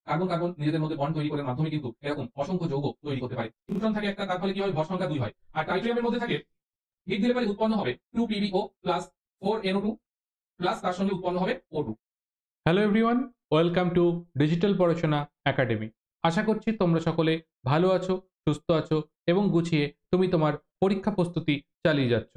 Carbon carbon নিজেদের মধ্যে bond তৈরি করার মাধ্যমে কিন্তু এরকম অসংখ্য যৌগ তৈরি করতে পারে। নিউট্রন থাকে একটা, তার ফলে কি হয়, ভর সংখ্যা 2 হয়। আর টাইট্রিয়ামের মধ্যে থাকে, হিট দিলে পরে উৎপন্ন হবে 2PbO প্লাস 4NO2 প্লাস তার সঙ্গে উৎপন্ন হবে O2। Hello everyone, welcome to digital পড়াশোনা একাডেমি। আশা করছি তোমরা সকলে ভালো আছো, সুস্থ আছো এবং গুছিয়ে তুমি তোমার পরীক্ষা প্রস্তুতি চালিয়ে যাচ্ছ।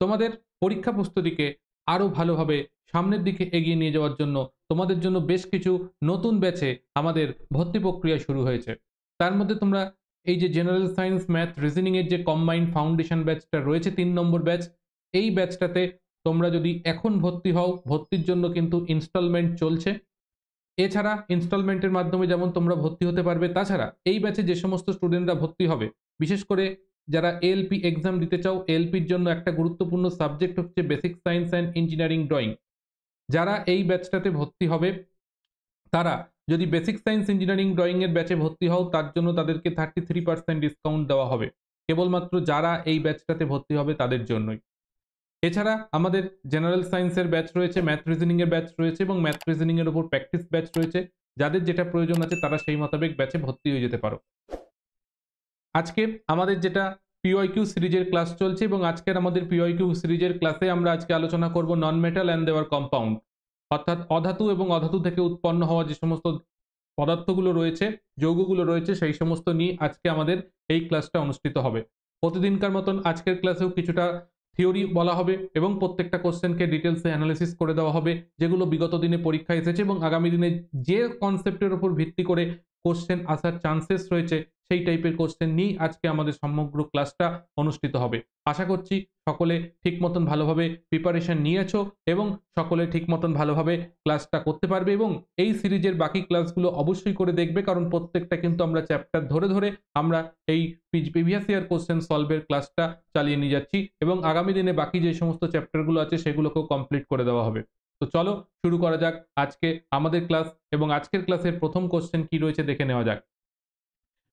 তোমাদের পরীক্ষা প্রস্তুতিকে আরও ভালোভাবে সামনের দিকে এগিয়ে নিয়ে যাওয়ার জন্য তোমাদের জন্য বেশ কিছু নতুন ব্যাচে আমাদের ভর্তি প্রক্রিয়া শুরু হয়েছে। তার মধ্যে তোমরা এই যে জেনারেল সায়েন্স, ম্যাথ, রিজনিং এর যে কম্বাইন্ড ফাউন্ডেশন ব্যাচটা রয়েছে 3 নম্বর ব্যাচ, এই ব্যাচটাতে তোমরা যদি এখন ভর্তি হও, ভর্তির জন্য কিন্তু ইনস্টলমেন্ট চলছে। এছাড়া ইনস্টলমেন্টের মাধ্যমে যেমন তোমরা ভর্তি হতে পারবে, তাছাড়া এই ব্যাচে যে সমস্ত স্টুডেন্টরা ভর্তি হবে, বিশেষ করে যারা এএলপি এক্সাম দিতে চাও, এএলপির জন্য একটা গুরুত্বপূর্ণ সাবজেক্ট হচ্ছে basic science and engineering drawing. যারা এই ব্যাচটাতে ভর্তি হবে তারা যদি বেসিক সায়েন্স ইঞ্জিনিয়ারিং ড্রয়িং এর ব্যাচে ভর্তি হও, তার জন্য তাদেরকে 33% ডিসকাউন্ট দেওয়া হবে, কেবলমাত্র যারা এই ব্যাচটাতে ভর্তি হবে তাদের জন্যই। এছাড়া আমাদের জেনারেল সায়েন্সের ব্যাচ রয়েছে, ম্যাথ রিজনিং এর ব্যাচ রয়েছে এবং ম্যাথ রিজনিং এর উপর প্র্যাকটিস ব্যাচ রয়েছে। যাদের যেটা প্রয়োজন আছে তারা সেই মোতাবেক ব্যাচে ভর্তি হয়ে যেতে পারো। আজকে আমাদের যেটা পিওয়াইকিউ সিরিজের ক্লাস চলছে এবং আজকের আমাদের পিওয়াইকিউ সিরিজের ক্লাসে আমরা আজকে আলোচনা করব নন মেটাল অ্যান্ড দেওয়ার কম্পাউন্ড, অর্থাৎ অধাতু এবং অধাতু থেকে উৎপন্ন হওয়া যে সমস্ত পদার্থগুলো রয়েছে, যৌগগুলো রয়েছে, সেই সমস্ত নিয়ে আজকে আমাদের এই ক্লাসটা অনুষ্ঠিত হবে। প্রতিদিনকার মতন আজকের ক্লাসেও কিছুটা থিওরি বলা হবে এবং প্রত্যেকটা কোশ্চেনকে ডিটেলসে অ্যানালিসিস করে দেওয়া হবে, যেগুলো বিগত দিনে পরীক্ষায় এসেছে এবং আগামী দিনে যে কনসেপ্টের উপর ভিত্তি করে কোশ্চেন আসার চান্সেস রয়েছে সেই টাইপের কোশ্চেন নিয়েই আজকে আমাদের সমগ্র ক্লাসটা অনুষ্ঠিত হবে। আশা করছি সকলে ঠিক মতন ভালোভাবে প্রিপারেশন নিয়েছো এবং সকলে ঠিক মতন ভালোভাবে ক্লাসটা করতে পারবে এবং এই সিরিজের বাকি ক্লাসগুলো অবশ্যই করে দেখবে, কারণ প্রত্যেকটা কিন্তু আমরা চ্যাপ্টার ধরে ধরে আমরা এই প্রিভিয়াস ইয়ার কোশ্চেন সলভের ক্লাসটা চালিয়ে নিয়ে যাচ্ছি এবং আগামী দিনে বাকি যে সমস্ত চ্যাপ্টারগুলো আছে সেগুলোকেও কমপ্লিট করে দেওয়া হবে। তো চলো শুরু করা যাক আজকে আমাদের ক্লাস এবং আজকের ক্লাসের প্রথম কোশ্চেন কি রয়েছে দেখে নেওয়া যাক।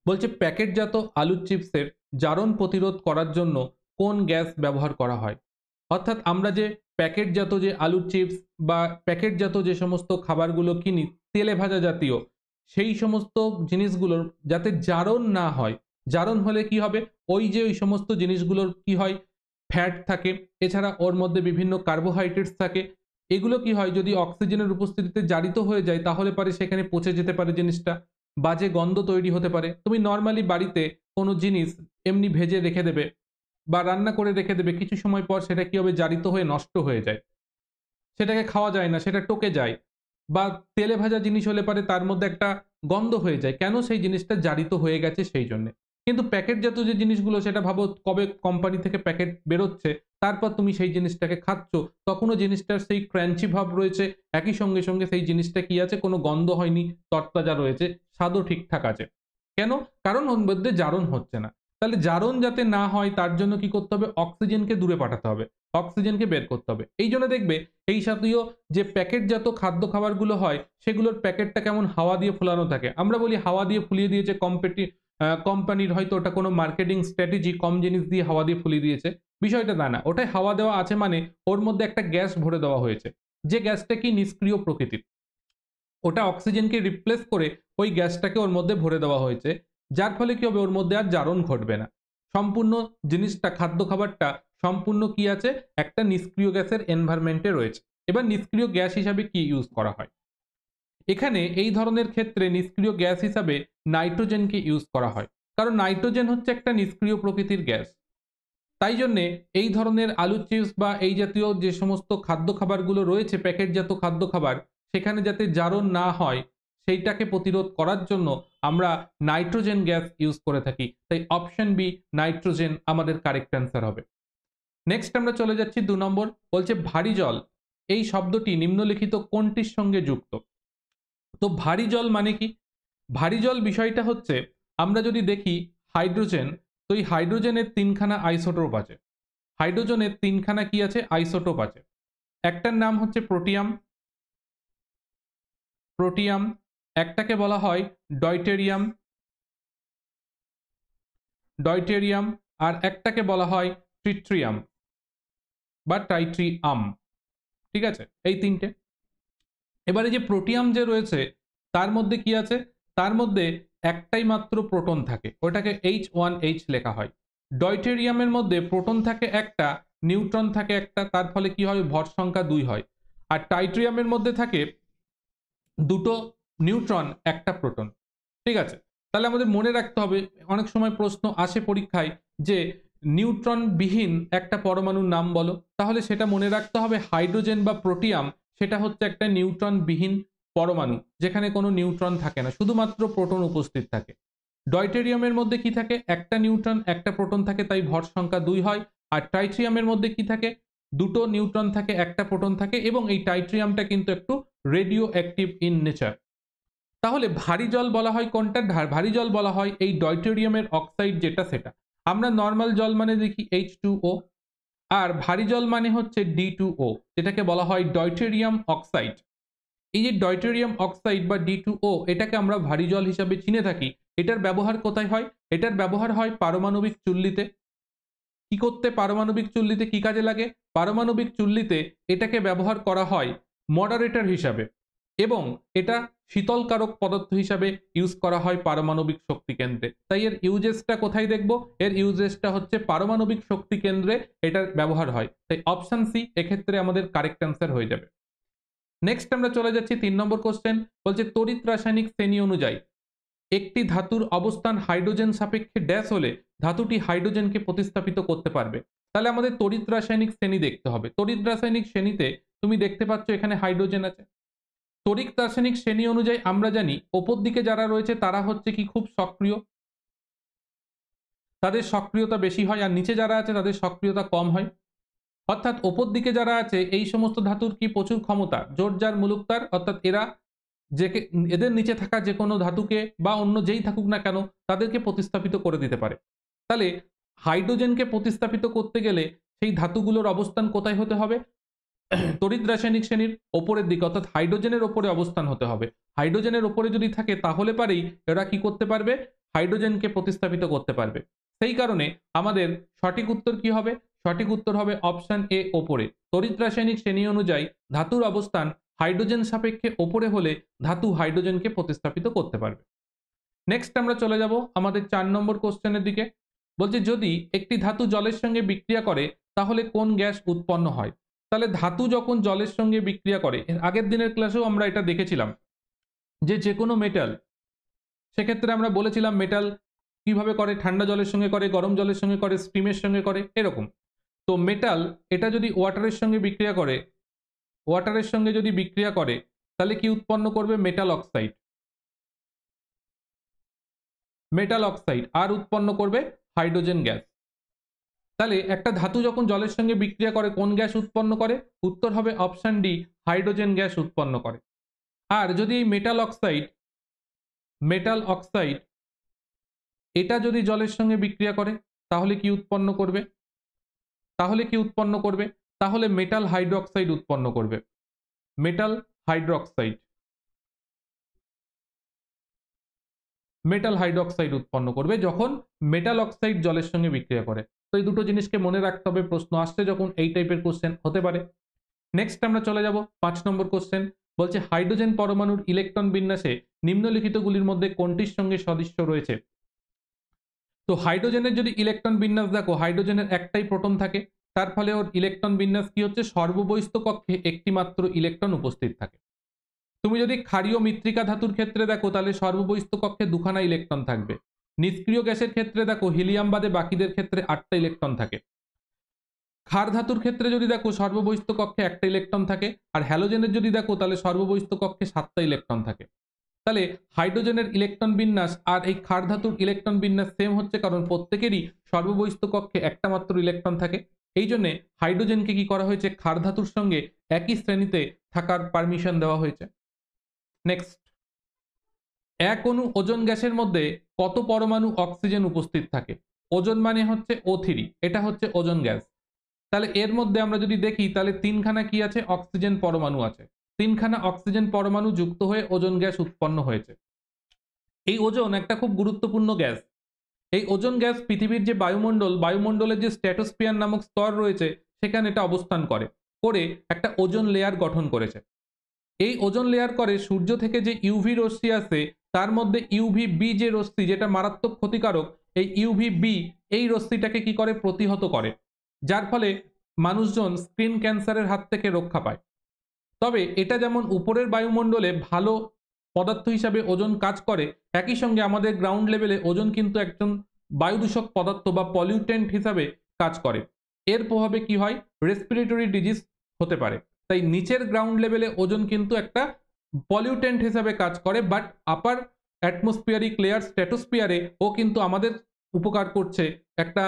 বলছে প্যাকেটজাত আলুর চিপসের জারণ প্রতিরোধ করার জন্য কোন গ্যাস ব্যবহার করা হয়? অর্থাৎ আমরা যে প্যাকেটজাত যে আলুর চিপস বা প্যাকেটজাত যে সমস্ত খাবারগুলো কিনি তেলে ভাজা জাতীয়, সেই সমস্ত জিনিসগুলোর যাতে জারণ না হয়। জারণ হলে কি হবে, ওই যে ওই সমস্ত জিনিসগুলোর কি হয়, ফ্যাট থাকে, এছাড়া ওর মধ্যে বিভিন্ন কার্বোহাইড্রেটস থাকে। এগুলো কি হয়, যদি অক্সিজেনের উপস্থিতিতে জারিত হয়ে যায় তাহলে পারে সেখানে পচে যেতে পারে জিনিসটা, বাজে গন্ধ তৈরি হতে পারে। তুমি নর্মালি বাড়িতে কোনো জিনিস এমনি ভেজে রেখে দেবে বা রান্না করে রেখে দেবে, কিছু সময় পর সেটা কি হবে, জারিত হয়ে নষ্ট হয়ে যায়, সেটাকে খাওয়া যায় না, সেটা টকে যায়। বা তেলে ভাজা জিনিস হলে পারে তার মধ্যে একটা গন্ধ হয়ে যায়, কেন, সেই জিনিসটা জারিত হয়ে গেছে সেই জন্য। কিন্তু প্যাকেটজাত যে জিনিসগুলো, সেটা ভাবো কবে কোম্পানি থেকে প্যাকেট বেরোচ্ছে, তারপর তুমি সেই জিনিসটাকে খাচ্ছ, তখনও জিনিসটার সেই ক্র্যাঞ্চি ভাব রয়েছে, একই সঙ্গে সঙ্গে সেই জিনিসটা কি আছে, কোনো গন্ধ হয়নি, তরতাজা রয়েছে, স্বাদও ঠিকঠাক আছে। কেন? কারণ ওর মধ্যে জারণ হচ্ছে না। তাহলে জারণ যাতে না হয় তার জন্য কি করতে হবে, অক্সিজেনকে দূরে পাঠাতে হবে, অক্সিজেনকে বের করতে হবে। এই জন্য দেখবে এই জাতীয় যে প্যাকেটজাত খাদ্য খাবারগুলো হয় সেগুলোর প্যাকেটটা কেমন হাওয়া দিয়ে ফোলানো থাকে। আমরা বলি হাওয়া দিয়ে ফুলিয়ে দিয়েছে কোম্পানির, হয়তো ওটা কোনো মার্কেটিং স্ট্র্যাটেজি, কম জিনিস দিয়ে হাওয়া দিয়ে ফুলিয়ে দিয়েছে। বিষয়টা তা না, ওটাই হাওয়া দেওয়া আছে মানে ওর মধ্যে একটা গ্যাস ভরে দেওয়া হয়েছে, যে গ্যাসটা কি নিষ্ক্রিয় প্রকৃতির, ওটা অক্সিজেনকে রিপ্লেস করে ওই গ্যাসটাকে ওর মধ্যে ভরে দেওয়া হয়েছে, যার ফলে কি হবে, ওর মধ্যে আর জারণ ঘটবে না। সম্পূর্ণ জিনিসটা, খাদ্য খাবারটা সম্পূর্ণ কি আছে, একটা নিষ্ক্রিয় গ্যাসের এনভায়রনমেন্টে রয়েছে। এবার নিষ্ক্রিয় গ্যাস হিসাবে কি ইউজ করা হয়? এখানে এই ধরনের ক্ষেত্রে নিষ্ক্রিয় গ্যাস হিসাবে নাইট্রোজেনকে ইউজ করা হয়, কারণ নাইট্রোজেন হচ্ছে একটা নিষ্ক্রিয় প্রকৃতির গ্যাস। তাই জন্যে এই ধরনের আলু চিপস বা এই জাতীয় যে সমস্ত খাদ্য খাবারগুলো রয়েছে, প্যাকেটজাত খাদ্য খাবার, সেখানে যাতে জারণ না হয় সেইটাকে প্রতিরোধ করার জন্য আমরা নাইট্রোজেন গ্যাস ইউজ করে থাকি। তাই অপশন বি, নাইট্রোজেন আমাদের কারেক্ট অ্যান্সার হবে। নেক্সট আমরা চলে যাচ্ছি 2 নম্বর। বলছে ভারী জল এই শব্দটি নিম্নলিখিত কোনটির সঙ্গে যুক্ত? তো ভারী জল মানে কি? ভারী জল বিষয়টা হচ্ছে, আমরা যদি দেখি হাইড্রোজেন, তো এই হাইড্রোজেনের 3খানা আইসোটোপ আছে। হাইড্রোজেনের 3খানা কি আছে, আইসোটোপ আছে। একটার নাম হচ্ছে প্রোটিয়াম, প্রোটিয়াম, একটাকে বলা হয় ডয়টেরিয়াম, ডয়টেরিয়াম, আর একটাকে বলা হয় ট্রিট্রিয়াম বা টাইট্রিয়াম। ঠিক আছে, এই 3টে। এবারে যে প্রোটিয়াম যে রয়েছে, তার মধ্যে কি আছে, তার মধ্যে একটাই মাত্র প্রোটন থাকে, ওটাকে H1H লেখা হয়। ডয়টেরিয়ামের মধ্যে প্রোটন থাকে একটা, নিউট্রন থাকে একটা, তার ফলে কি হয়, ভর সংখ্যা 2 হয়। আর টাইট্রিয়ামের মধ্যে থাকে দুটো নিউট্রন একটা প্রোটন। ঠিক আছে, তাহলে আমাদের মনে রাখতে হবে, অনেক সময় প্রশ্ন আসে পরীক্ষায় যে নিউট্রন বিহীন একটা পরমাণুর নাম বলো, তাহলে সেটা মনে রাখতে হবে হাইড্রোজেন বা প্রোটিয়াম সেটা হচ্ছে একটা নিউট্রন বিহীন পরমাণু, যেখানে কোনো নিউট্রন থাকে না, শুধুমাত্র প্রোটন উপস্থিত থাকে। ডয়টেরিয়ামের মধ্যে কি থাকে, একটা নিউট্রন একটা প্রোটন থাকে, তাই ভর সংখ্যা 2 হয়। আর টাইট্রিয়ামের মধ্যে কি থাকে, দুটো নিউট্রন থাকে একটা প্রোটন থাকে, এবং এই টাইট্রিয়ামটা কিন্তু একটু রেডিও অ্যাক্টিভ ইন নেচার। তাহলে ভারী জল বলা হয় কোনটা, ভারী জল বলা হয় এই ডয়টেরিয়ামের অক্সাইড যেটা সেটা। আমরা নর্মাল জল মানে দেখি H2O, আর ভারী জল মানে হচ্ছে D2O, যেটাকে বলা হয় ডয়টেরিয়াম অক্সাইড। এই যে ডয়টেরিয়াম অক্সাইড বা D2O, এটাকে আমরা ভারী জল হিসাবে চিনে থাকি। এটার ব্যবহার কোথায় হয়, এটার ব্যবহার হয় পারমাণবিক চুল্লিতে। কি করতে, পারমাণবিক চুল্লিতে কি কাজে লাগে, পারমাণবিক চুল্লিতে এটাকে ব্যবহার করা হয় মডারেটর হিসাবে, এবং এটা শীতলকারক পদার্থ হিসাবে ইউজ করা হয় পারমাণবিক শক্তি কেন্দ্রে। তাই এর ইউজেসটা কোথায় দেখব, এর ইউজেসটা হচ্ছে পারমাণবিক শক্তি কেন্দ্রে এটার ব্যবহার হয়। তাই অপশন সি এক্ষেত্রে আমাদের কারেক্ট অ্যান্সার হয়ে যাবে। নেক্সট আমরা চলে যাচ্ছি 3 নম্বর কোশ্চেন। বলছে তড়িৎ রাসায়নিক শ্রেণী অনুযায়ী একটি ধাতুর অবস্থান হাইড্রোজেন সাপেক্ষে ড্যাশ হলে ধাতুটি হাইড্রোজেনকে প্রতিস্থাপিত করতে পারবে। তাহলে আমাদের তড়িৎ রাসায়নিক শ্রেণী দেখতে হবে। তড়িৎ রাসায়নিক শ্রেণীতে তুমি দেখতে পাচ্ছ এখানে হাইড্রোজেন আছে। তড়িৎ রাসায়নিক শ্রেণী অনুযায়ী আমরা জানি ওপর দিকে যারা রয়েছে তারা হচ্ছে কি খুব সক্রিয়, তাদের সক্রিয়তা বেশি হয়, আর নিচে যারা আছে তাদের সক্রিয়তা কম হয়। অর্থাৎ ওপর দিকে যারা আছে এই সমস্ত ধাতুর কি প্রচুর ক্ষমতা, জোর যার মুলুক তার, অর্থাৎ এরা যে এদের নিচে থাকা যে কোনো ধাতুকে বা অন্য যেই থাকুক না কেন তাদেরকে প্রতিস্থাপিত করে দিতে পারে। তাহলে হাইড্রোজেনকে প্রতিস্থাপিত করতে গেলে সেই ধাতুগুলোর অবস্থান কোথায় হতে হবে, তড়িৎ রাসায়নিক শ্রেণীর ওপরের দিকে, অর্থাৎ হাইড্রোজেনের ওপরে অবস্থান হতে হবে। হাইড্রোজেনের ওপরে যদি থাকে তাহলে পারেই এরা কি করতে পারবে, হাইড্রোজেনকে প্রতিস্থাপিত করতে পারবে। সেই কারণে আমাদের সঠিক উত্তর কি হবে, সঠিক উত্তর হবে অপশন এ, ওপরে। তড়িৎ রাসায়নিক শ্রেণী অনুযায়ী ধাতুর অবস্থান হাইড্রোজেন সাপেক্ষে ওপরে হলে ধাতু হাইড্রোজেনকে প্রতিস্থাপিত করতে পারবে। নেক্সট আমরা চলে যাব আমাদের 4 নম্বর কোশ্চেনের দিকে। বলছে যদি একটি ধাতু জলের সঙ্গে বিক্রিয়া করে তাহলে কোন গ্যাস উৎপন্ন হয়। তাহলে ধাতু যখন জলের সঙ্গে বিক্রিয়া করে, এর আগের দিনের ক্লাসেও আমরা এটা দেখেছিলাম যে কোনো মেটাল, সেক্ষেত্রে আমরা বলেছিলাম মেটাল কিভাবে করে, ঠান্ডা জলের সঙ্গে করে, গরম জলের সঙ্গে করে, স্টিমের সঙ্গে করে, এরকম। তো মেটাল এটা যদি ওয়াটারের সঙ্গে বিক্রিয়া করে, ওয়াটারের সঙ্গে যদি বিক্রিয়া করে তাহলে কি উৎপন্ন করবে, মেটাল অক্সাইড। মেটাল অক্সাইড আর উৎপন্ন করবে হাইড্রোজেন গ্যাস। তাহলে একটা ধাতু যখন জলের সঙ্গে বিক্রিয়া করে কোন গ্যাস উৎপন্ন করে, উত্তর হবে অপশন ডি, হাইড্রোজেন গ্যাস উৎপন্ন করে। আর যদি এই মেটাল অক্সাইড এটা যদি জলের সঙ্গে বিক্রিয়া করে তাহলে কি উৎপন্ন করবে, তাহলে মেটাল হাইড্রোক্সাইড উৎপন্ন করবে। মেটাল হাইড্রোক্সাইড উৎপন্ন করবে যখন মেটাল অক্সাইড জলের সঙ্গে বিক্রিয়া করে। তো এই দুটো জিনিসকে মনে রাখতে হবে, প্রশ্ন আসছে যখন এই টাইপের কোশ্চেন হতে পারে। নেক্সট আমরা চলে যাব 5 নম্বর কোশ্চেন। বলছে হাইড্রোজেন পরমাণুর ইলেকট্রন বিন্যাসে নিম্নলিখিতগুলির মধ্যে কোনটির সঙ্গে সদৃশ্য রয়েছে। তো হাইড্রোজেনের যদি ইলেকট্রন বিন্যাস দেখো, হাইড্রোজেনের একটাই প্রোটন থাকে, তার ফলে ওর ইলেকট্রন বিন্যাস কি হচ্ছে, সর্ববহিস্থ কক্ষে একটি মাত্র ইলেকট্রন উপস্থিত থাকে। তুমি যদি ক্ষারীয় মৃত্তিকা ধাতুর ক্ষেত্রে দেখো তাহলে সর্ববহিস্থ কক্ষে দুখানা ইলেকট্রন থাকবে। নিষ্ক্রিয় গ্যাসের ক্ষেত্রে দেখো হিলিয়াম বাদে বাকিদের ক্ষেত্রে 8টা ইলেকট্রন থাকে। ক্ষার ধাতুর ক্ষেত্রে যদি দেখো সর্ববহিস্থ কক্ষে একটা ইলেকট্রন থাকে, আর হ্যালোজেনের যদি দেখো তাহলে সর্ববহিস্থ কক্ষে 7টা ইলেকট্রন থাকে। তাহলে হাইড্রোজেনের ইলেকট্রন বিন্যাস আর এই ক্ষার ধাতুর ইলেকট্রন বিন্যাস সেম হচ্ছে, কারণ প্রত্যেকেরই সর্ববহিস্থ কক্ষে একটা মাত্র ইলেকট্রন থাকে। এই জন্য হাইড্রোজেনকে কি করা হয়েছে, ক্ষার ধাতুর সঙ্গে একই শ্রেণীতে থাকার পারমিশন দেওয়া হয়েছে। নেক্সট, এক অণু ওজোন গ্যাসের মধ্যে কত পরমাণু অক্সিজেন উপস্থিত থাকে। ওজোন মানে হচ্ছে O3, এটা হচ্ছে ওজোন গ্যাস। তাহলে এর মধ্যে আমরা যদি দেখি তাহলে 3খানা কি আছে, অক্সিজেন পরমাণু আছে। 3খানা অক্সিজেন পরমাণু যুক্ত হয়ে ওজোন গ্যাস উৎপন্ন হয়েছে। এই ওজোন একটা খুব গুরুত্বপূর্ণ গ্যাস। এই ওজোন গ্যাস পৃথিবীর যে বায়ুমণ্ডলের যে স্ট্র্যাটোস্ফিয়ার নামক স্তর রয়েছে সেখানে এটা অবস্থান করে একটা ওজোন লেয়ার গঠন করেছে। এই ওজোন লেয়ার করে সূর্য থেকে যে ইউভি রশ্মি আসে তার মধ্যে ইউভি বি যে রশ্মি, যেটা মারাত্মক ক্ষতিকারক, এই ইউভি বি এই রশ্মিটাকে কি করে, প্রতিহত করে, যার ফলে মানুষজন স্কিন ক্যান্সারের হাত থেকে রক্ষা পায়। তবে এটা যেমন উপরের বায়ুমণ্ডলে ভালো পদার্থ হিসাবে ওজোন কাজ করে, একই সঙ্গে আমাদের গ্রাউন্ড লেভেলে ওজোন কিন্তু একজন বায়ুদূষক পদার্থ বা পলিউটেন্ট হিসাবে কাজ করে। এর প্রভাবে কি হয়, রেসপিরেটরি ডিজিজ হতে পারে। তাই নিচের গ্রাউন্ড লেভেলে ওজোন কিন্তু একটা পলিউটেন্ট হিসাবে কাজ করে, বাট আপার অ্যাটমসফিয়ারিক লেয়ার স্ট্র্যাটোস্ফিয়ারে ও কিন্তু আমাদের উপকার করছে, একটা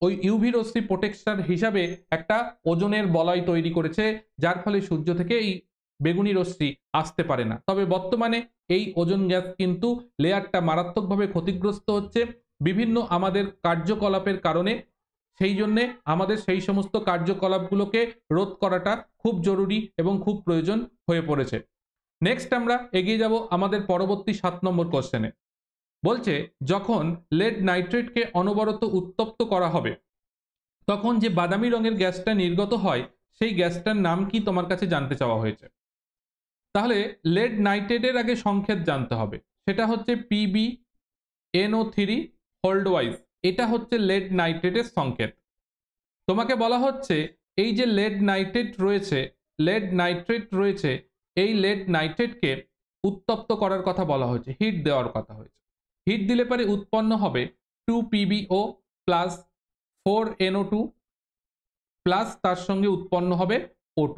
ওই ইউভি রশ্মি প্রোটেকশন হিসাবে একটা ওজোনের বলয় তৈরি করেছে, যার ফলে সূর্য থেকে এই বেগুনি রশ্মি আসতে পারে না। তবে বর্তমানে এই ওজোন গ্যাস কিন্তু লেয়ারটা মারাত্মকভাবে ক্ষতিগ্রস্ত হচ্ছে বিভিন্ন আমাদের কার্যকলাপের কারণে। সেই জন্যে আমাদের সেই সমস্ত কার্যকলাপগুলোকে রোধ করাটা খুব জরুরি এবং খুব প্রয়োজন হয়ে পড়েছে। নেক্সট আমরা এগিয়ে যাব আমাদের পরবর্তী 7 নম্বর কোশ্চেনে। বলছে যখন লেড নাইট্রেটকে অনবরত উত্তপ্ত করা হবে তখন যে বাদামি রঙের গ্যাসটা নির্গত হয় সেই গ্যাসটার নাম কি তোমার কাছে জানতে চাওয়া হয়েছে। তাহলে লেড নাইট্রেটের আগে সংকেত জানতে হবে, সেটা হচ্ছে PbNO3 হোল্ড ওয়াইজ, এটা হচ্ছে লেড নাইট্রেটের সংকেত। তোমাকে বলা হচ্ছে এই যে লেড নাইট্রেট রয়েছে, এই লেড নাইট্রেটকে উত্তপ্ত করার কথা বলা হয়েছে, হিট দেওয়ার কথা হয়েছে। হিট দিলে পরে উৎপন্ন হবে 2PbO প্লাস 4NO2 প্লাস তার সঙ্গে উৎপন্ন হবে O2।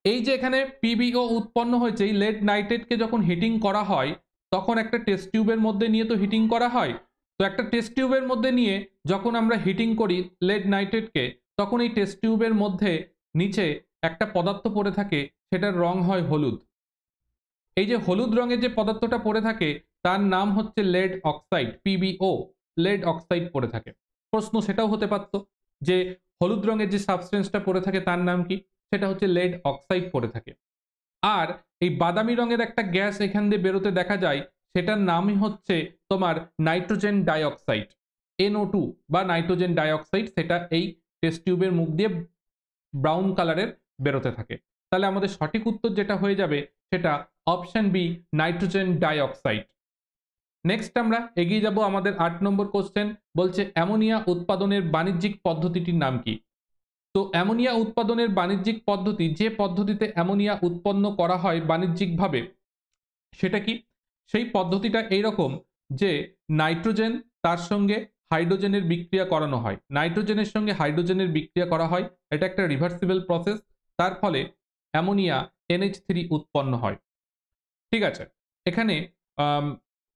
এই যে এখানে PbO উৎপন্ন হয়েছে, এই লেড নাইট্রেটকে যখন হিটিং করা হয় তখন একটা টেস্ট টিউবের মধ্যে নিয়ে তো হিটিং করা হয়। তো একটা টেস্ট টিউবের মধ্যে নিয়ে যখন আমরা হিটিং করি লেড নাইট্রেটকে, তখন এই টেস্ট টিউবের মধ্যে নিচে একটা পদার্থ পড়ে থাকে, সেটার রং হয় হলুদ। এই যে হলুদ রঙের যে পদার্থটা পড়ে থাকে তার নাম হচ্ছে lead oxide, PbO, lead oxide পড়ে থাকে। প্রশ্ন সেটাও হতে পারত যে হলুদ রঙের যে সাবস্টেন্সটা পড়ে থাকে তার নাম কি, সেটা হচ্ছে লেড অক্সাইড পড়ে থাকে। আর এই বাদামি রঙের একটা গ্যাস এখান দিয়ে বেরোতে দেখা যায়, সেটার নামই হচ্ছে তোমার নাইট্রোজেন ডাইঅক্সাইড, NO2 বা নাইট্রোজেন ডাইঅক্সাইড। সেটা এই টেস্ট টিউবের মুখ দিয়ে ব্রাউন কালারের বেরোতে থাকে। তাহলে আমাদের সঠিক উত্তর যেটা হয়ে যাবে সেটা option B, nitrogen dioxide. Next আমরা এগিয়ে যাব আমাদের 8 নম্বর কোশ্চেন। বলছে অ্যামোনিয়া উৎপাদনের বাণিজ্যিক পদ্ধতিটির নাম কি। তো অ্যামোনিয়া উৎপাদনের বাণিজ্যিক পদ্ধতি, যে পদ্ধতিতে অ্যামোনিয়া উৎপন্ন করা হয় বাণিজ্যিকভাবে, সেটা কি? সেই পদ্ধতিটা এইরকম যে নাইট্রোজেন তার সঙ্গে হাইড্রোজেনের বিক্রিয়া করানো হয়, নাইট্রোজেনের সঙ্গে হাইড্রোজেনের বিক্রিয়া করা হয়, এটা একটা রিভার্সিবল প্রসেস, তার ফলে অ্যামোনিয়া NH3 উৎপন্ন হয়। ঠিক আছে, এখানে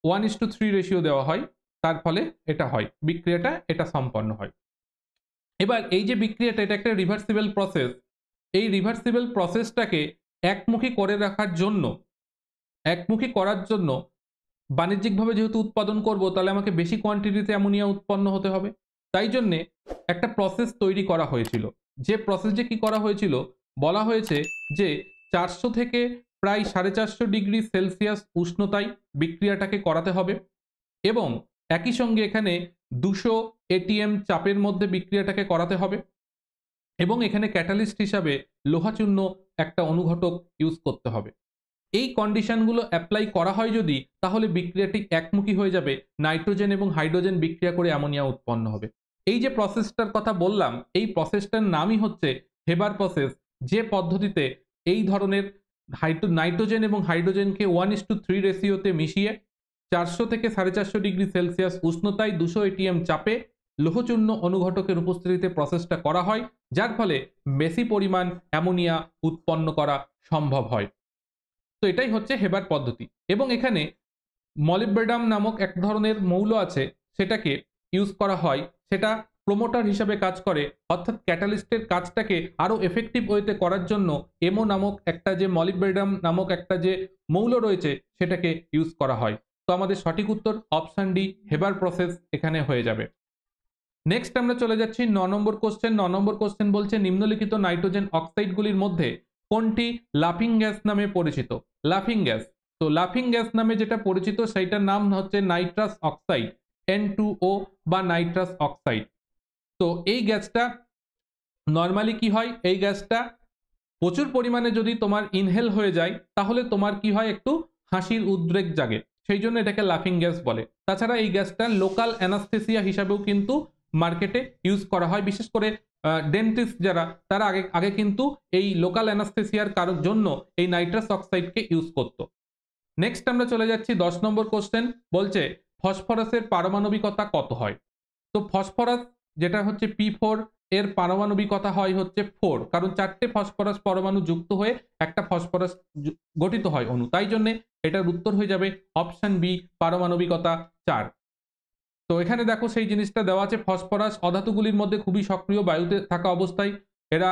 1:3 রেশিও দেওয়া হয়, তার ফলে এটা হয়, বিক্রিয়াটা এটা সম্পন্ন হয়। এবার এই যে বিক্রিয়াটা, এটা একটা রিভার্সিবল প্রসেস। এই রিভার্সিবল প্রসেসটাকে একমুখী করে রাখার জন্য, একমুখী করার জন্য বাণিজ্যিকভাবে যেহেতু উৎপাদন করব, তাহলে আমাকে বেশি কোয়ান্টিটিতে অ্যামোনিয়া উৎপন্ন হতে হবে। তাই জন্যে একটা প্রসেস তৈরি করা হয়েছিল। যে প্রসেস যে কি করা হয়েছিল, বলা হয়েছে যে 400 থেকে প্রায় 450 ডিগ্রি সেলসিয়াস উষ্ণতায় বিক্রিয়াটাকে করাতে হবে এবং একই সঙ্গে এখানে 200 ATM চাপের মধ্যে বিক্রিয়াটাকে করাতে হবে এবং এখানে ক্যাটালিস্ট হিসাবে লোহাচূর্ণ একটা অনুঘটক ইউজ করতে হবে। এই কন্ডিশনগুলো অ্যাপ্লাই করা হয় যদি, তাহলে বিক্রিয়াটি একমুখী হয়ে যাবে, নাইট্রোজেন এবং হাইড্রোজেন বিক্রিয়া করে অ্যামোনিয়া উৎপন্ন হবে। এই যে প্রসেসটার কথা বললাম, এই প্রসেসটার নামই হচ্ছে হেবার প্রসেস, যে পদ্ধতিতে এই ধরনের নাইট্রোজেন এবং হাইড্রোজেনকে 1:3 রেশিওতে মিশিয়ে 400 থেকে 450 ডিগ্রি সেলসিয়াস উষ্ণতায় 200 ATM চাপে লোহচূর্ণ অনুঘটকের উপস্থিতিতে প্রসেসটা করা হয়, যার ফলে বেশি পরিমাণ অ্যামোনিয়া উৎপন্ন করা সম্ভব হয়। তো এটাই হচ্ছে হেবার পদ্ধতি। এবং এখানে মলিবডেনাম নামক এক ধরনের মৌল আছে, সেটাকে ইউজ করা হয়, সেটা প্রোমোটার হিসাবে কাজ করে, অর্থাৎ ক্যাটালিস্টের কাজটাকে আরো এফেক্টিভ ওয়েতে করার জন্য এমো নামক একটা যে মলিবডেনাম নামক একটা যে মৌল রয়েছে সেটাকে ইউজ করা হয়। তো আমাদের সঠিক উত্তর অপশন ডি, হেবার প্রসেস এখানে হয়ে যাবে। নেক্সট আমরা চলে যাচ্ছি 9 নম্বর কোশ্চেন। 9 নম্বর কোশ্চেন বলছে নিম্নলিখিত নাইট্রোজেন অক্সাইডগুলির মধ্যে কোনটি লাফিং গ্যাস নামে পরিচিত। লাফিং গ্যাস, তো লাফিং গ্যাস নামে যেটা পরিচিত সেইটার নাম হচ্ছে নাইট্রাস অক্সাইড, N2O বা নাইট্রাস অক্সাইড। তো এই গ্যাসটা নর্মালি কি হয়, এই গ্যাসটা প্রচুর পরিমাণে যদি তোমার ইনহেল হয়ে যায় তাহলে তোমার কি হয়, একটু হাসির উদ্রেক জাগে, সেই জন্য এটাকে লাফিং গ্যাস বলে। তাছাড়া এই গ্যাসটা লোকাল অ্যানাস্থেসিয়া হিসাবেও কিন্তু মার্কেটে ইউজ করা হয়, বিশেষ করে ডেন্টিস্ট যারা, তারা আগে আগে কিন্তু এই লোকাল অ্যানাস্থেসিয়ার কারোর জন্য এই নাইট্রাস অক্সাইডকে ইউজ করত। নেক্সট আমরা চলে যাচ্ছি 10 নম্বর কোশ্চেন, বলছে ফসফরাসের পারমাণবিকতা কত হয়। তো ফসফরাস যেটা হচ্ছে P4 এর পারমাণবিকতা হয় হচ্ছে 4, কারণ 4টে ফসফরাস পরমাণু যুক্ত হয়ে একটা ফসফরাস গঠিত হয় অণু, তাই জন্য এটার উত্তর হয়ে যাবে অপশন বি, পারমাণবিকতা 4। তো এখানে দেখো সেই জিনিসটা দেওয়া আছে, ফসফরাস অধাতুগুলির মধ্যে খুবই সক্রিয়, বায়ুতে থাকা অবস্থায় এরা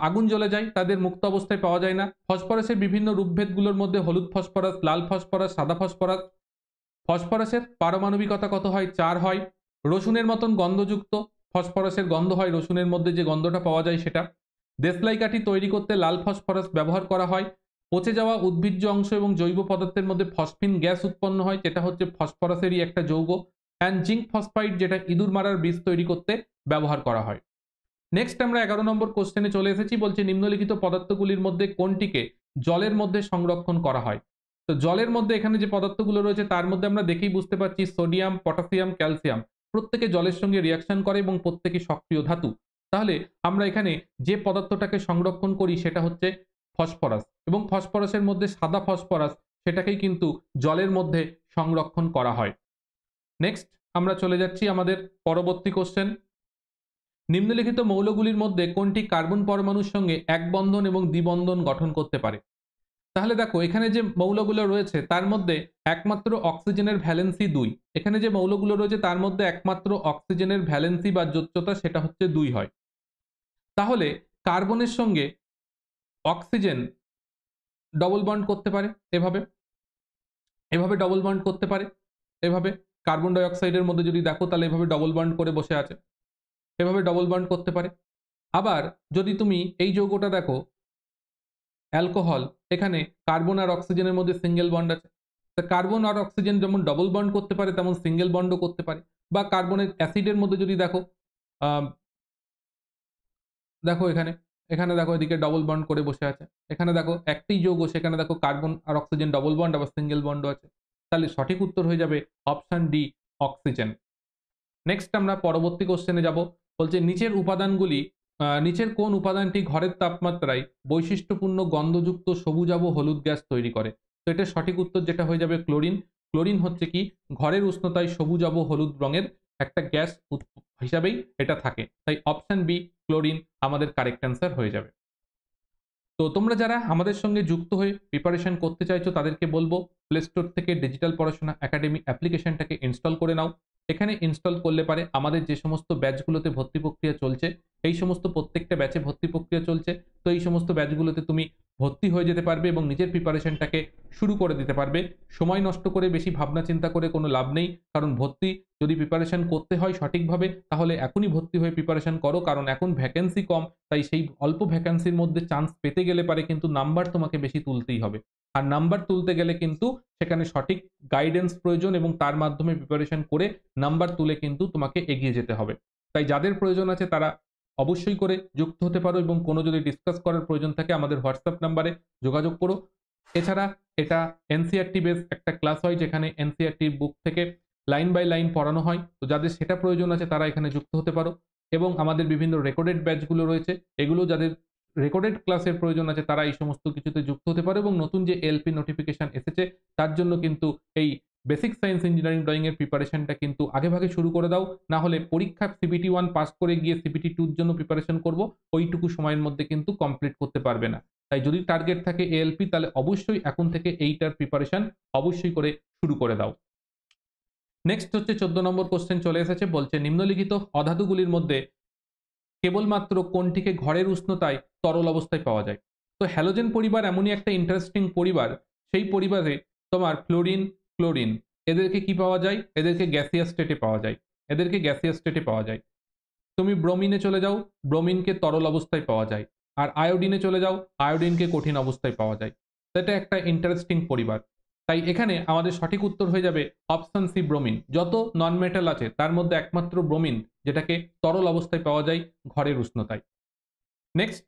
আগুন জ্বলে যায়, তাদের মুক্ত অবস্থায় পাওয়া যায় না। ফসফরাসের বিভিন্ন রূপভেদগুলোর মধ্যে হলুদ ফসফরাস, লাল ফসফরাস, সাদা ফসফরাস। ফসফরাসের পারমাণবিকতা কত হয়, 4 হয়। রসুনের মতন গন্ধযুক্ত ফসফরাসের গন্ধ হয়, রসুনের মধ্যে যে গন্ধটা পাওয়া যায় সেটা। দেশলাই কাঠি তৈরি করতে লাল ফসফরাস ব্যবহার করা হয়। পচে যাওয়া উদ্ভিজ্জ অংশ এবং জৈব পদার্থের মধ্যে ফসফিন গ্যাস উৎপন্ন হয়, যেটা হচ্ছে ফসফরাসেরই একটা যৌগ। অ্যান্ড জিঙ্ক ফসফাইড, যেটা ইঁদুর মারার বীজ তৈরি করতে ব্যবহার করা হয়। নেক্সট আমরা 11 নম্বর কোশ্চেনে চলে এসেছি, বলছে নিম্নলিখিত পদার্থগুলির মধ্যে কোনটিকে জলের মধ্যে সংরক্ষণ করা হয়। তো জলের মধ্যে এখানে যে পদার্থগুলো রয়েছে তার মধ্যে আমরা দেখেই বুঝতে পারছি সোডিয়াম, পটাশিয়াম, ক্যালসিয়াম প্রত্যেকে জলের সঙ্গে রিয়াকশন করে এবং প্রত্যেকে সক্রিয় ধাতু। তাহলে আমরা এখানে যে পদার্থটাকে সংরক্ষণ করি সেটা হচ্ছে ফসফরাস, এবং ফসফরাসের মধ্যে সাদা ফসফরাস, সেটাকেই কিন্তু জলের মধ্যে সংরক্ষণ করা হয়। নেক্সট আমরা চলে যাচ্ছি আমাদের পরবর্তী কোশ্চেন, নিম্নলিখিত মৌলগুলির মধ্যে কোনটি কার্বন পরমাণুর সঙ্গে এক বন্ধন এবং দ্বিবন্ধন গঠন করতে পারে। তাহলে দেখো এখানে যে মৌলগুলো রয়েছে তার মধ্যে একমাত্র অক্সিজেনের ভ্যালেন্সি 2। এখানে যে মৌলগুলো রয়েছে তার মধ্যে একমাত্র অক্সিজেনের ভ্যালেন্সি বা যোজ্যতা সেটা হচ্ছে 2 হয়। তাহলে কার্বনের সঙ্গে অক্সিজেন ডবল বন্ড করতে পারে এভাবে, এভাবে ডবল বন্ড করতে পারে, এভাবে কার্বন ডাই অক্সাইডের মধ্যে যদি দেখো তাহলে এভাবে ডবল বন্ড করে বসে আছে, এভাবে ডবল বন্ড করতে পারে। আবার যদি তুমি এই যৌগটা দেখো অ্যালকোহল, এখানে কার্বন আর অক্সিজেনের মধ্যে সিঙ্গেল বন্ড আছে, তা কার্বন আর অক্সিজেন যেমন ডবল বন্ড করতে পারে তেমন সিঙ্গেল বন্ডও করতে পারে। বা কার্বনের অ্যাসিডের মধ্যে যদি দেখো দেখো এখানে, এখানে দেখো এদিকে ডবল বন্ড করে বসে আছে, এখানে দেখো একটি যৌগ সেখানে দেখো কার্বন আর অক্সিজেন ডবল বন্ড আবার সিঙ্গেল বন্ডও আছে, তাহলে সঠিক উত্তর হয়ে যাবে অপশন ডি, অক্সিজেন। নেক্সট আমরা পরবর্তী কোশ্চেনে যাব, বলছে নিচের উপাদানগুলি নিচের কোন উপাদানটি ঘরের তাপমাত্রায় বৈশিষ্ট্যপূর্ণ গন্ধযুক্ত সবুজাভ হলুদ গ্যাস তৈরি করে। তো এটা সঠিক উত্তর যেটা হয়ে যাবে ক্লোরিন। ক্লোরিন হচ্ছে কি ঘরের উষ্ণতায় সবুজাভ হলুদ রঙের একটা গ্যাস হিসাবেই এটা থাকে, তাই অপশন বি ক্লোরিন আমাদের কারেক্ট অ্যান্সার হয়ে যাবে। তো তোমরা যারা আমাদের সঙ্গে যুক্ত হয়ে প্রিপারেশন করতে চাইছো তাদেরকে বলবো প্লে স্টোর থেকে ডিজিটাল পড়াশোনা একাডেমি অ্যাপ্লিকেশনটাকে ইনস্টল করে নাও। এখানে ইনস্টল করলে পারে আমাদের যে সমস্ত ব্যাচগুলোতে ভর্তি প্রক্রিয়া চলছে এই সমস্ত প্রত্যেকটা ব্যাচে ভর্তি প্রক্রিয়া চলছে, তো এই সমস্ত ব্যাচগুলোতে তুমি ভর্তি হয়ে যেতে পারবে এবং নিজের প্রিপারেশনটাকে শুরু করে দিতে পারবে। সময় নষ্ট করে বেশি ভাবনা চিন্তা করে কোনো লাভ নেই, কারণ ভর্তি যদি প্রিপারেশন করতে হয় সঠিকভাবে তাহলে এখনই ভর্তি হয়ে প্রিপারেশন করো, কারণ এখন ভ্যাকেন্সি কম, তাই সেই অল্প ভ্যাকেন্সির মধ্যে চান্স পেতে গেলে পারে কিন্তু নাম্বার তোমাকে বেশি তুলতেই হবে। আর নাম্বার তুলতে গেলে কিন্তু সেখানে সঠিক গাইডেন্স প্রয়োজন এবং তার মাধ্যমে প্রিপারেশন করে নাম্বার তুলে কিন্তু তোমাকে এগিয়ে যেতে হবে। তাই যাদের প্রয়োজন আছে তারা অবশ্যই করে যুক্ত হতে পারো এবং কোনো যদি ডিসকাস করার প্রয়োজন থাকে আমাদের হোয়াটসঅ্যাপ নাম্বারে যোগাযোগ করো। এছাড়া এটা এনসিইআরটি বেস একটা ক্লাস হয় যেখানে এনসিইআরটি বুক থেকে লাইন বাই লাইন পড়ানো হয়, তো যাদের সেটা প্রয়োজন আছে তারা এখানে যুক্ত হতে পারো। এবং আমাদের বিভিন্ন রেকর্ডেড ব্যাচগুলো রয়েছে, এগুলো যাদের রেকর্ডেড ক্লাসের প্রয়োজন আছে তারা এই সমস্ত কিছুতে যুক্ত হতে পারে। এবং নতুন যে এলপি নোটিফিকেশন এসেছে তার জন্য কিন্তু এই বেসিক সায়েন্স ইঞ্জিনিয়ারিং ড্রয়িং এর প্রিপারেশনটা কিন্তু আগেভাগে শুরু করে দাও, না হলে পরীক্ষা সিবিটি 1 পাস করে গিয়ে সিবিটি 2 এর জন্য প্রিপারেশন করব ওইটুকু সময়ের মধ্যে কিন্তু কমপ্লিট করতে পারবে না। তাই যদি টার্গেট থাকে এএলপি তাহলে অবশ্যই এখন থেকে এইটার প্রিপারেশন অবশ্যই করে শুরু করে দাও। নেক্সট হচ্ছে 14 নম্বর কোশ্চেন চলে এসেছে, বলছে নিম্নলিখিত অধাতুগুলির মধ্যে কেবলমাত্র কোনটিকে ঘরের উষ্ণতায় তরল অবস্থায় পাওয়া যায়। তো হ্যালোজেন পরিবার এমনই একটা ইন্টারেস্টিং পরিবার, সেই পরিবারে তোমার ফ্লোরিন, ক্লোরিন এদেরকে কি পাওয়া যায়, এদেরকে গ্যাসিয়াস স্টেটে পাওয়া যায়, এদেরকে গ্যাসিয়াস স্টেটে পাওয়া যায়। তুমি ব্রোমিনে চলে যাও, ব্রোমিনকে তরল অবস্থায় পাওয়া যায়। আর আয়োডিনে চলে যাও, আয়োডিনকে কঠিন অবস্থায় পাওয়া যায়। এটা একটা ইন্টারেস্টিং পরিবার, তাই এখানে আমাদের সঠিক উত্তর হয়ে যাবে অপশন সি ব্রোমিন। যত নন মেটাল আছে তার মধ্যে একমাত্র ব্রোমিন যেটাকে তরল অবস্থায় পাওয়া যায় ঘরের উষ্ণতায়। নেক্সট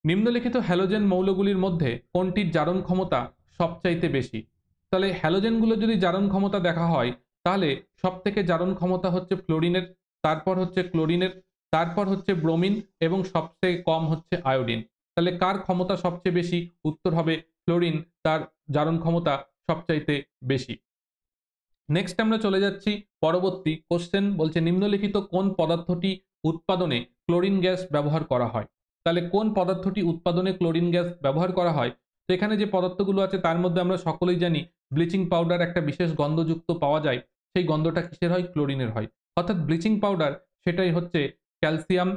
নিম্নলিখিত হ্যালোজেন মৌলগুলির মধ্যে কোনটির জারণ ক্ষমতা সবচাইতে বেশি? তাহলে হ্যালোজেনগুলো যদি জারণ ক্ষমতা দেখা হয় তাহলে সব থেকে জারণ ক্ষমতা হচ্ছে ফ্লোরিনের, তারপর হচ্ছে ক্লোরিনের, তারপর হচ্ছে ব্রোমিন এবং সবচেয়ে কম হচ্ছে আয়োডিন। তাহলে কার ক্ষমতা সবচেয়ে বেশি? উত্তর হবে ফ্লোরিন, তার জারণ ক্ষমতা সবচাইতে বেশি। নেক্সট আমরা চলে যাচ্ছি পরবর্তী কোশ্চেন, বলছে নিম্নলিখিত কোন পদার্থটি উৎপাদনে ক্লোরিন গ্যাস ব্যবহার করা হয়? তাহলে কোন পদার্থটি উৎপাদনে ক্লোরিন গ্যাস ব্যবহার করা হয়? তো এখানে যে পদার্থগুলো আছে তার মধ্যে আমরা সকলেই জানি ব্লিচিং পাউডার একটা বিশেষ গন্ধযুক্ত পাওয়া যায়, সেই গন্ধটা কিসের হয়? ক্লোরিনের হয়। অর্থাৎ ব্লিচিং পাউডার সেটাই হচ্ছে calcium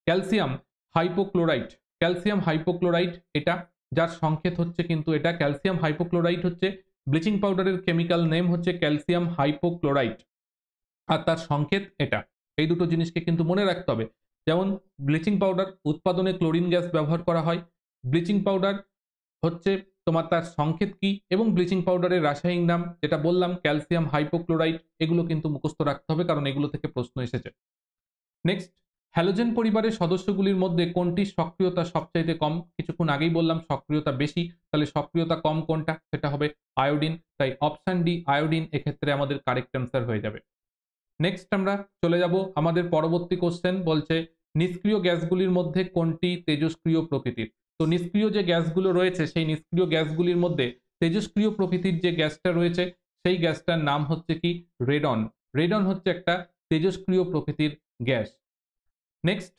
calcium hypochlorite. Calcium hypochlorite এটা, যার সংকেত হচ্ছে কিন্তু এটা ক্যালসিয়াম হাইপোক্লোরাইট হচ্ছে ব্লিচিং পাউডারের কেমিক্যাল নেম হচ্ছে ক্যালসিয়াম হাইপোক্লোরাইট, আর তার সংকেত এটা। এই দুটো জিনিসকে কিন্তু মনে রাখতে হবে। যেমন ব্লিচিং পাউডার উৎপাদনে ক্লোরিন গ্যাস ব্যবহার করা হয়, ব্লিচিং পাউডার হচ্ছে তোমার তার সংকেত কি, এবং ব্লিচিং পাউডারের রাসায়নিক নাম যেটা বললাম ক্যালসিয়াম হাইপোক্লোরাইট, এগুলো কিন্তু মুখস্থ রাখতে হবে কারণ এগুলো থেকে প্রশ্ন এসেছে। নেক্সট, হ্যালোজেন পরিবারের সদস্যগুলির মধ্যে কোনটির সক্রিয়তা সবচাইতে কম? কিছুক্ষণ আগেই বললাম সক্রিয়তা বেশি, তাহলে সক্রিয়তা কম কোনটা? সেটা হবে আয়োডিন। তাই অপশন ডি আয়োডিন এক্ষেত্রে আমাদের কারেক্ট অ্যান্সার হয়ে যাবে। নেক্সট আমরা চলে যাব আমাদের পরবর্তী কোশ্চেন, বলছে নিষ্ক্রিয় গ্যাসগুলির মধ্যে কোনটি তেজস্ক্রিয় প্রকৃতির? তো নিষ্ক্রিয় যে গ্যাসগুলো রয়েছে সেই নিষ্ক্রিয় গ্যাসগুলির মধ্যে তেজস্ক্রিয় প্রকৃতির যে গ্যাসটা রয়েছে সেই গ্যাসটার নাম হচ্ছে কি? রেডন। রেডন হচ্ছে একটা তেজস্ক্রিয় প্রকৃতির গ্যাস। নেক্সট,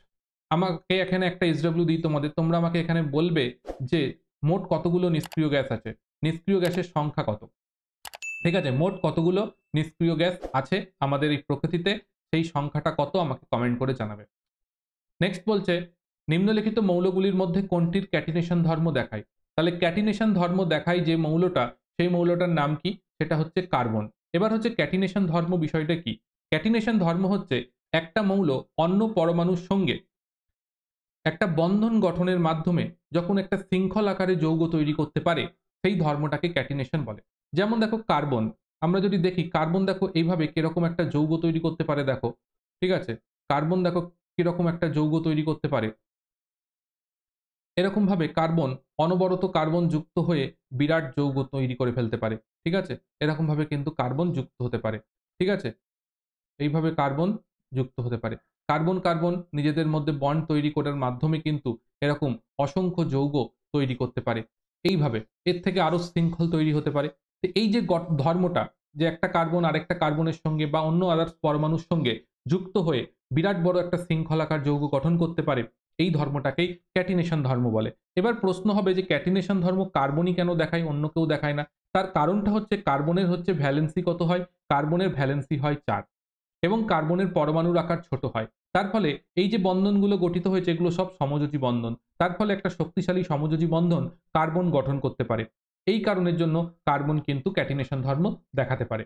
আমাকে এখানে একটা এসডব্লিউ দিই তোমাদের, তোমরা আমাকে এখানে বলবে যে মোট কতগুলো নিষ্ক্রিয় গ্যাস আছে, নিষ্ক্রিয় গ্যাসের সংখ্যা কত? ঠিক আছে, মোট কতগুলো নিষ্ক্রিয় গ্যাস আছে আমাদের এই প্রকৃতিতে, সেই সংখ্যাটা কত আমাকে কমেন্ট করে জানাবে। নেক্সট বলছে নিম্নলিখিত মৌলগুলির মধ্যে কোনটির ক্যাটিনেশন ধর্ম দেখায়? তাহলে ক্যাটিনেশন ধর্ম দেখায় যে মৌলটা, সেই মৌলটার নাম কি? সেটা হচ্ছে কার্বন। এবার হচ্ছে ক্যাটিনেশন ধর্ম বিষয়টা কি? ক্যাটিনেশন ধর্ম হচ্ছে একটা মৌল অন্য পরমাণুর সঙ্গে একটা বন্ধন গঠনের মাধ্যমে যখন একটা শৃঙ্খল আকারে যৌগ তৈরি করতে পারে সেই ধর্মটাকে ক্যাটিনেশন বলে। যেমন দেখো কার্বন, আমরা যদি দেখি কার্বন দেখো এইভাবে কিরকম একটা যৌগ তৈরি করতে পারে, দেখো ঠিক আছে, কার্বন দেখো কিরকম একটা যৌগ তৈরি করতে পারে। এরকম ভাবে কার্বন অনবরত কার্বন যুক্ত হয়ে বিরাট যৌগ তৈরি করে ফেলতে পারে। ঠিক আছে, এরকম ভাবে কিন্তু কার্বন যুক্ত হতে পারে। ঠিক আছে, এইভাবে কার্বন যুক্ত হতে পারে। কার্বন কার্বন নিজেদের মধ্যে বন্ড তৈরি করার মাধ্যমে কিন্তু এরকম অসংখ্য যৌগ তৈরি করতে পারে। এইভাবে এর থেকে আরো শৃঙ্খল তৈরি হতে পারে। তো এই যে ধর্মটা, যে একটা কার্বন আরেকটা কার্বনের সঙ্গে বা অন্য আদার্স পরমাণুর সঙ্গে যুক্ত হয়ে বিরাট বড় একটা শৃঙ্খলাকার যৌগ গঠন করতে পারে, এই ধর্মটাকেই ক্যাটিনেশন ধর্ম বলে। এবার প্রশ্ন হবে যে ক্যাটিনেশন ধর্ম কার্বনই কেন দেখায়, অন্য কেউ দেখায় না? তার কারণটা হচ্ছে কার্বনের হচ্ছে ভ্যালেন্সি কত হয়? কার্বনের ভ্যালেন্সি হয় 4 এবং কার্বনের পরমাণুর আকার ছোট হয়। তার ফলে এই যে বন্ধনগুলো গঠিত হয়েছে এগুলো সব সমযোজী বন্ধন। তার ফলে একটা শক্তিশালী সমযোজী বন্ধন কার্বন গঠন করতে পারে। এই কারণের জন্য কার্বন কিন্তু ক্যাটিনেশন ধর্ম দেখাতে পারে।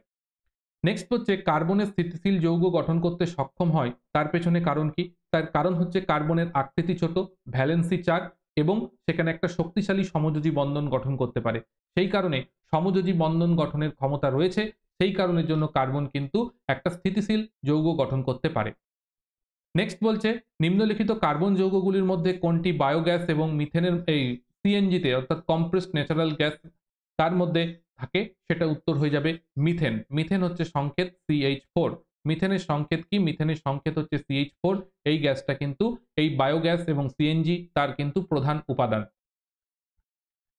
নেক্সট হচ্ছে কার্বনের স্থিতিশীল যৌগ গঠন করতে সক্ষম হয়, তার পেছনে কারণ কি? তার কারণ হচ্ছে কার্বনের আকৃতি ছোট, ভ্যালেন্সি 4 এবং সেখানে একটা শক্তিশালী সমযোজী বন্ধন গঠন করতে পারে। সেই কারণে সমযোজী বন্ধন গঠনের ক্ষমতা রয়েছে, সেই কারণের জন্য কার্বন কিন্তু একটা স্থিতিশীল যৌগ গঠন করতে পারে। নেক্সট বলছে নিম্নলিখিত কার্বন যৌগগুলির মধ্যে কোনটি বায়োগ্যাস এবং মিথেনের এই সিএনজিতে অর্থাৎ কম্প্রেসড ন্যাচারাল গ্যাস তার মধ্যে থাকে? সেটা উত্তর হয়ে যাবে মিথেন। মিথেন হচ্ছে সংকেত CH4। মিথেনের সংকেত কি? মিথেনের সংকেত হচ্ছে CH4। এই গ্যাসটা কিন্তু এই বায়োগ্যাস এবং সিএনজি তার কিন্তু প্রধান উপাদান।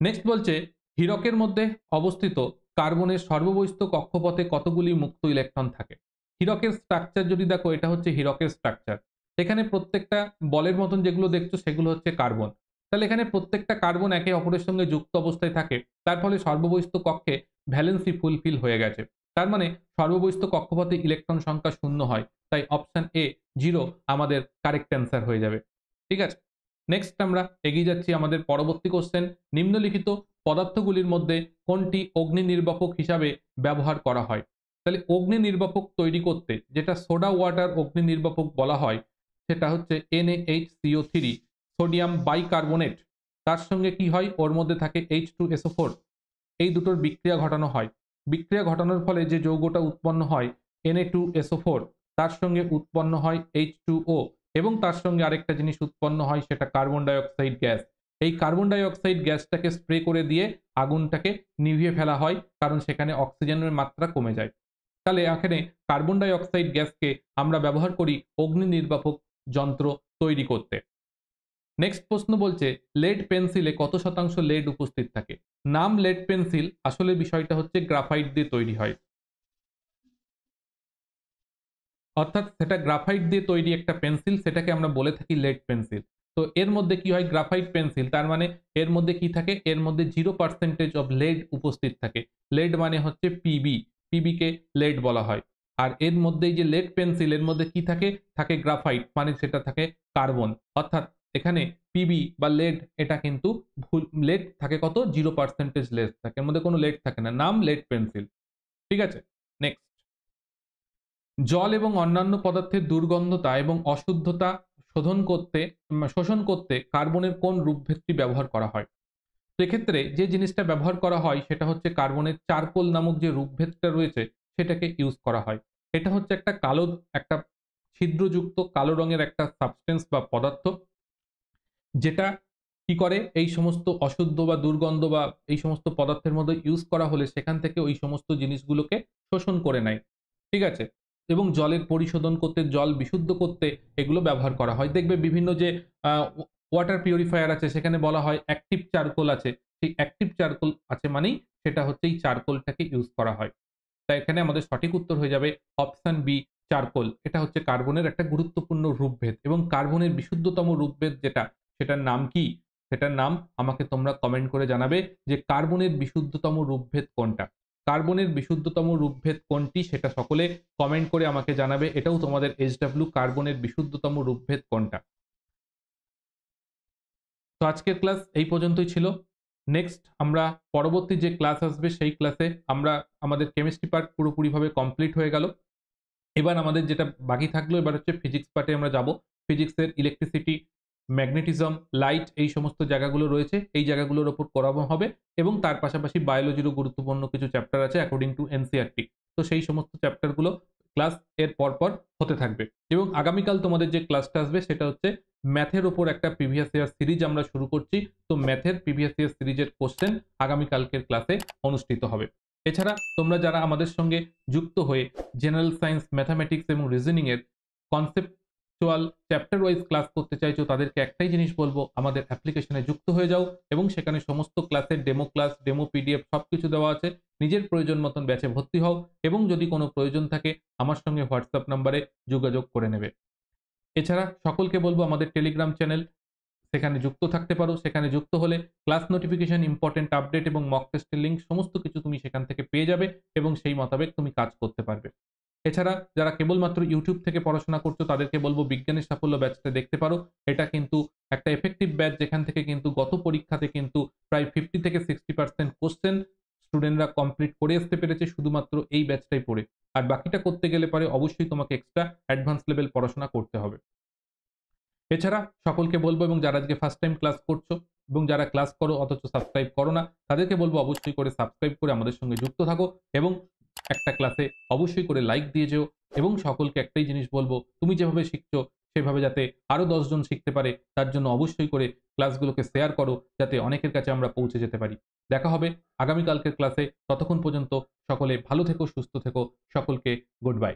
নেক্সট বলছে হীরকের মধ্যে অবস্থিত কার্বনের সর্ববহিস্থ কক্ষপথে কতগুলি মুক্ত ইলেকট্রন থাকে? হীরকের স্ট্রাকচার যদি দেখো, এটা হচ্ছে হীরকের স্ট্রাকচার। এখানে প্রত্যেকটা বলের মতন যেগুলো দেখছো সেগুলো হচ্ছে কার্বন। তাহলে এখানে প্রত্যেকটা কার্বন একে অপরের সঙ্গে যুক্ত অবস্থায় থাকে, তার ফলে সর্ববহিস্থ কক্ষে ভ্যালেন্সি ফুলফিল হয়ে গেছে। তার মানে সর্ববহিস্থ কক্ষপথে ইলেকট্রন সংখ্যা 0 হয়। তাই অপশন এ 0 আমাদের কারেক্ট অ্যান্সার হয়ে যাবে। ঠিক আছে, নেক্সট আমরা এগিয়ে যাচ্ছি আমাদের পরবর্তী কোশ্চেন। নিম্নলিখিত পদার্থগুলির মধ্যে কোনটি অগ্নি নির্বাপক হিসাবে ব্যবহার করা হয়? তাহলে অগ্নি নির্বাপক তৈরি করতে যেটা সোডা ওয়াটার অগ্নি নির্বাপক বলা হয় সেটা হচ্ছে NaHCO3 সোডিয়াম বাইকার্বনেট। তার সঙ্গে কি হয়? ওর মধ্যে থাকে H2SO4। এই দুটোর বিক্রিয়া ঘটানো হয়। বিক্রিয়া ঘটানোর ফলে যে যৌগটা উৎপন্ন হয় Na2SO4, তার সঙ্গে উৎপন্ন হয় H2O। এবং তার সঙ্গে আরেকটা জিনিস উৎপন্ন হয়, সেটা কার্বন ডাই অক্সাইড গ্যাস। এই কার্বন ডাই অক্সাইড গ্যাসটাকে স্প্রে করে দিয়ে আগুনটাকে নিভিয়ে ফেলা হয়, কারণ সেখানে অক্সিজেনের মাত্রা কমে যায়। তাহলে এখানে কার্বন ডাই অক্সাইড গ্যাসকে আমরা ব্যবহার করি অগ্নি নির্বাপক যন্ত্র তৈরি করতে। নেক্সট প্রশ্ন বলছে, লেড পেন্সিলে কত শতাংশ লেড উপস্থিত থাকে? নাম লেড পেন্সিল, আসলে বিষয়টা হচ্ছে গ্রাফাইট দিয়ে তৈরি হয়, অর্থাৎ সেটা গ্রাফাইট দিয়ে তৈরি একটা পেন্সিল, সেটাকে আমরা বলে থাকি লেড পেন্সিল। তো এর মধ্যে কি হয়, গ্রাফাইট পেন্সিল, তার মানে এর মধ্যে কি থাকে, এর মধ্যে 0% অফ লেড উপস্থিত থাকে। লেড মানে হচ্ছে পিবি, পিবিকে লেড বলা হয়। আর এর মধ্যে যে লেড পেন্সিল, এর মধ্যে কি থাকে, থাকে গ্রাফাইট, মানে সেটা থাকে কার্বন। অর্থাৎ এখানে পিবি বা লেড, এটা কিন্তু ভুল, লেড থাকে কত, 0% লেস থাকে, এর মধ্যে কোনো লেড থাকে না, নাম লেড পেন্সিল। ঠিক আছে, নেক্সট, জল এবং অন্যান্য পদার্থের দুর্গন্ধতা এবং অশুদ্ধতা শোষণ করতে কার্বনের কোন রূপভেদটি ব্যবহার করা হয়? সেক্ষেত্রে যে জিনিসটা ব্যবহার করা হয় সেটা হচ্ছে কার্বনের চারকোল নামক যে রূপভেদটা রয়েছে সেটাকে ইউজ করা হয়। এটা হচ্ছে একটা কালো, একটা ছিদ্রযুক্ত কালো রঙের একটা সাবস্টেন্স বা পদার্থ, যেটা কি করে, এই সমস্ত অশুদ্ধ বা দুর্গন্ধ বা এই সমস্ত পদার্থের মধ্যে ইউজ করা হলে সেখান থেকে ওই সমস্ত জিনিসগুলোকে শোষণ করে নেয়। ঠিক আছে, এবং জলের পরিশোধন করতে, জল বিশুদ্ধ করতে এগুলো ব্যবহার করা হয়। দেখবে বিভিন্ন যে ওয়াটার পিউরিফায়ার আছে সেখানে বলা হয় অ্যাক্টিভ চারকোল আছে, সেই অ্যাক্টিভ চারকোল আছে মানেই সেটা হচ্ছে এই চারকোলটাকে ইউজ করা হয়। তাই এখানে আমাদের সঠিক উত্তর হয়ে যাবে অপশন বি, চারকোল। এটা হচ্ছে কার্বনের একটা গুরুত্বপূর্ণ রূপভেদ, এবং কার্বনের বিশুদ্ধতম রূপভেদ যেটা, সেটার নাম কি, সেটার নাম আমাকে তোমরা কমেন্ট করে জানাবে যে কার্বনের বিশুদ্ধতম রূপভেদ কোনটা। কার্বনের বিশুদ্ধতম রূপভেদ কোনটি সেটা সকলে কমেন্ট করে আমাকে জানাবে। এটাও তোমাদের SW, কার্বনের বিশুদ্ধতম রূপভেদ কোনটা। তো আজকের ক্লাস এই পর্যন্তই ছিল। নেক্সট আমরা পরবর্তী যে ক্লাস আসবে সেই ক্লাসে আমরা আমাদের কেমিস্ট্রি পার্ট পুরোপুরিভাবে কমপ্লিট হয়ে গেল। এবার আমাদের যেটা বাকি থাকলো এবার হচ্ছে ফিজিক্স পার্টে আমরা যাব। ফিজিক্সের ইলেকট্রিসিটি, ম্যাগনেটিজম, লাইট, এই সমস্ত জায়গাগুলো রয়েছে, এই জায়গাগুলোর উপর করানো হবে, এবং তার পাশাপাশি বায়োলজিরও গুরুত্বপূর্ণ কিছু চ্যাপ্টার আছে অ্যাকর্ডিং টু এনসিইআরটি। তো সেই সমস্ত চ্যাপ্টারগুলো ক্লাস এর পর হতে থাকবে। এবং আগামীকাল তোমাদের যে ক্লাসটা আসবে সেটা হচ্ছে ম্যাথের উপর একটা প্রিভিয়াস ইয়ার সিরিজ আমরা শুরু করছি। তো ম্যাথের প্রিভিয়াস ইয়ার সিরিজের কোশ্চেন আগামীকালকের ক্লাসে অনুষ্ঠিত হবে। এছাড়া তোমরা যারা আমাদের সঙ্গে যুক্ত হয়ে জেনারেল সায়েন্স, ম্যাথামেটিক্স এবং রিজনিং এর কনসেপচুয়াল চ্যাপ্টার ওয়াইজ ক্লাস করতে চাইছো, তাদেরকে একটাই জিনিস বলবো, আমাদের অ্যাপ্লিকেশনে যুক্ত হয়ে যাও, এবং সেখানে সমস্ত ক্লাসের ডেমো ক্লাস, ডেমো পিডিএফ সবকিছু দেওয়া আছে। নিজের প্রয়োজন মতন ব্যাচে ভর্তি হও, এবং যদি কোনো প্রয়োজন থাকে আমার সঙ্গে হোয়াটসঅ্যাপ নাম্বারে যোগাযোগ করে নেবে। এছাড়া সকলকে বলবো আমাদের টেলিগ্রাম চ্যানেল, সেখানে যুক্ত থাকতে পারো। সেখানে যুক্ত হলে ক্লাস নোটিফিকেশন, ইম্পর্টেন্ট আপডেট এবং মক টেস্টের লিঙ্ক সমস্ত কিছু তুমি সেখান থেকে পেয়ে যাবে, এবং সেই মোতাবেক তুমি কাজ করতে পারবে। এছাড়া যারা কেবলমাত্র ইউটিউব থেকে পড়াশোনা করছো তাদেরকে বলবো বিজ্ঞানের সাফল্য ব্যাচটা দেখতে পারো। এটা কিন্তু একটা এফেক্টিভ ব্যাচ, যেখান থেকে কিন্তু গত পরীক্ষাতে কিন্তু প্রায় 50 থেকে 60% কোশ্চেন স্টুডেন্টরা কমপ্লিট করে আসতে পেরেছে শুধুমাত্র এই ব্যাচটাই পড়ে। আর বাকিটা করতে গেলে পরে অবশ্যই তোমাকে এক্সট্রা অ্যাডভান্স লেভেল পড়াশোনা করতে হবে। এছাড়া সকলকে বলবো, এবং যারা আজকে ফার্স্ট টাইম ক্লাস করছো এবং যারা ক্লাস করো অথচ সাবস্ক্রাইব করো না, তাদেরকে বলবো অবশ্যই করে সাবস্ক্রাইব করে আমাদের সঙ্গে যুক্ত থাকো, এবং একটা ক্লাসে অবশ্যই করে লাইক দিয়ে যেও। এবং সকলকে একটাই জিনিস বলবো, তুমি যেভাবে শিখছো সেভাবে যাতে আরো 10 জন শিখতে পারে, তার জন্য অবশ্যই করে ক্লাসগুলোকে শেয়ার করো, যাতে অনেকের কাছে আমরা পৌঁছে যেতে পারি। দেখা হবে আগামীকালকের ক্লাসে। ততক্ষণ পর্যন্ত সকলে ভালো থেকো, সুস্থ থেকো। সকলকে গুড বাই।